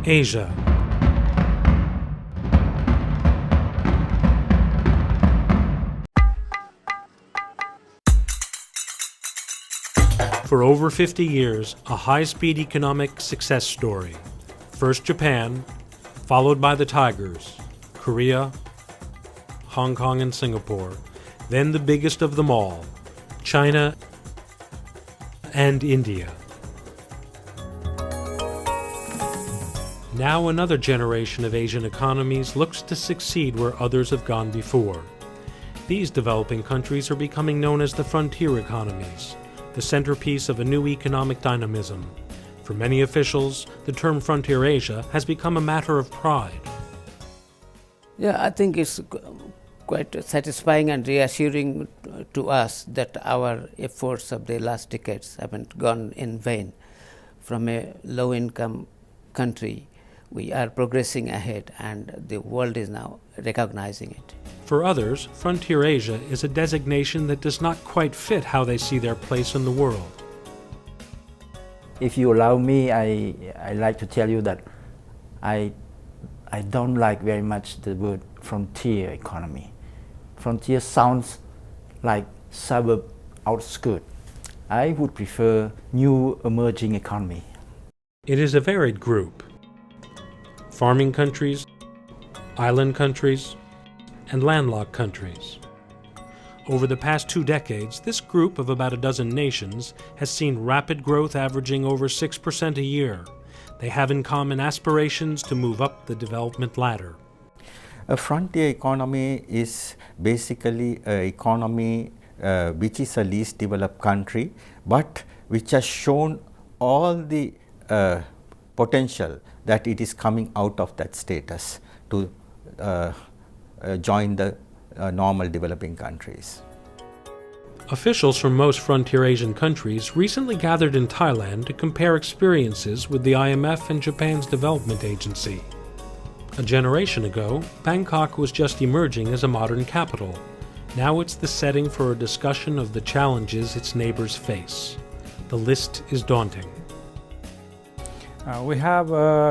Asia. For over 50 years, a high-speed economic success story. First Japan, followed by the Tigers, Korea, Hong Kong and Singapore, then the biggest of them all, China and India. Now another generation of Asian economies looks to succeed where others have gone before. These developing countries are becoming known as the frontier economies, the centerpiece of a new economic dynamism. For many officials, the term Frontier Asia has become a matter of pride. Yeah, I think it's quite satisfying and reassuring to us that our efforts of the last decades haven't gone in vain. From a low-income country, we are progressing ahead and the world is now recognizing it. For others, Frontier Asia is a designation that does not quite fit how they see their place in the world. If you allow me, I like to tell you that I don't like very much the word frontier economy. Frontier sounds like suburb outskirt. I would prefer new emerging economy. It is a varied group. Farming countries, island countries, and landlocked countries. Over the past 2 decades, this group of about a dozen nations has seen rapid growth averaging over 6% a year. They have in common aspirations to move up the development ladder. A frontier economy is basically an economy which is a least developed country, but which has shown all the potential that it is coming out of that status to join the normal developing countries. Officials from most frontier Asian countries recently gathered in Thailand to compare experiences with the IMF and Japan's development agency. A generation ago, Bangkok was just emerging as a modern capital. Now it's the setting for a discussion of the challenges its neighbors face. The list is daunting. We have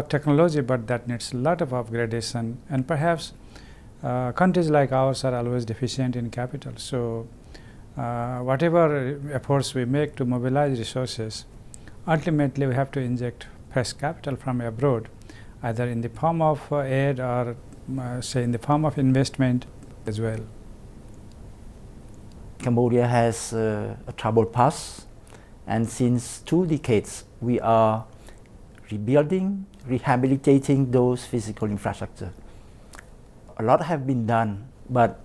technology, but that needs a lot of upgradation, and perhaps countries like ours are always deficient in capital. So whatever efforts we make to mobilize resources, ultimately we have to inject fresh capital from abroad, either in the form of aid or say in the form of investment as well. Cambodia has a troubled past, and since 2 decades we are rebuilding, rehabilitating those physical infrastructure. A lot have been done, but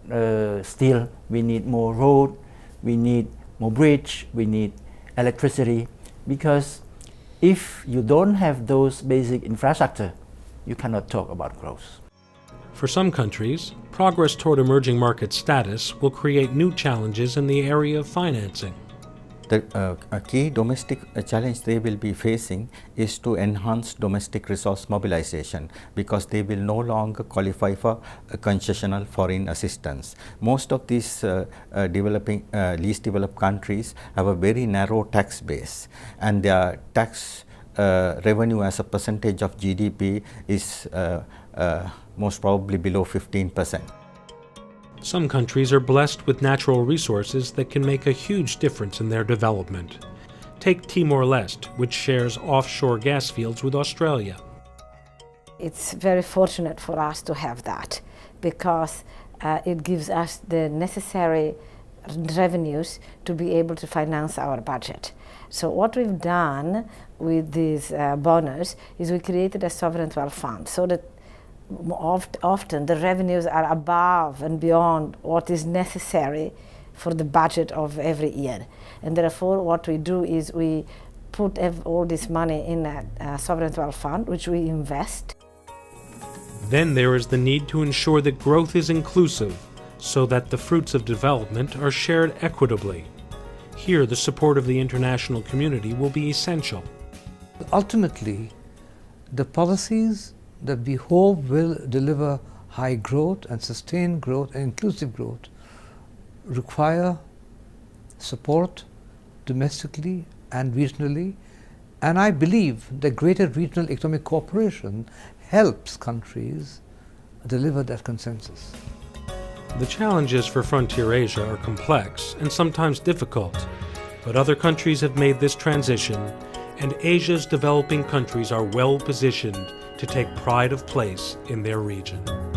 still we need more road, we need more bridge, we need electricity, because if you don't have those basic infrastructure, you cannot talk about growth. For some countries, progress toward emerging market status will create new challenges in the area of financing. A key domestic challenge they will be facing is to enhance domestic resource mobilization, because they will no longer qualify for concessional foreign assistance. Most of these least developed countries have a very narrow tax base, and their tax revenue as a percentage of GDP is most probably below 15%. Some countries are blessed with natural resources that can make a huge difference in their development. Take Timor-Leste, which shares offshore gas fields with Australia. It's very fortunate for us to have that, because it gives us the necessary revenues to be able to finance our budget. So what we've done with this bonus is we created a sovereign wealth fund, so that often the revenues are above and beyond what is necessary for the budget of every year. And therefore what we do is we put all this money in a sovereign wealth fund, which we invest. Then there is the need to ensure that growth is inclusive, so that the fruits of development are shared equitably. Here, the support of the international community will be essential. Ultimately, the policies that we hope will deliver high growth and sustained growth and inclusive growth require support domestically and regionally, And I believe that greater regional economic cooperation helps countries deliver that consensus. The challenges for Frontier Asia are complex and sometimes difficult, but other countries have made this transition, and Asia's developing countries are well positioned to take pride of place in their region.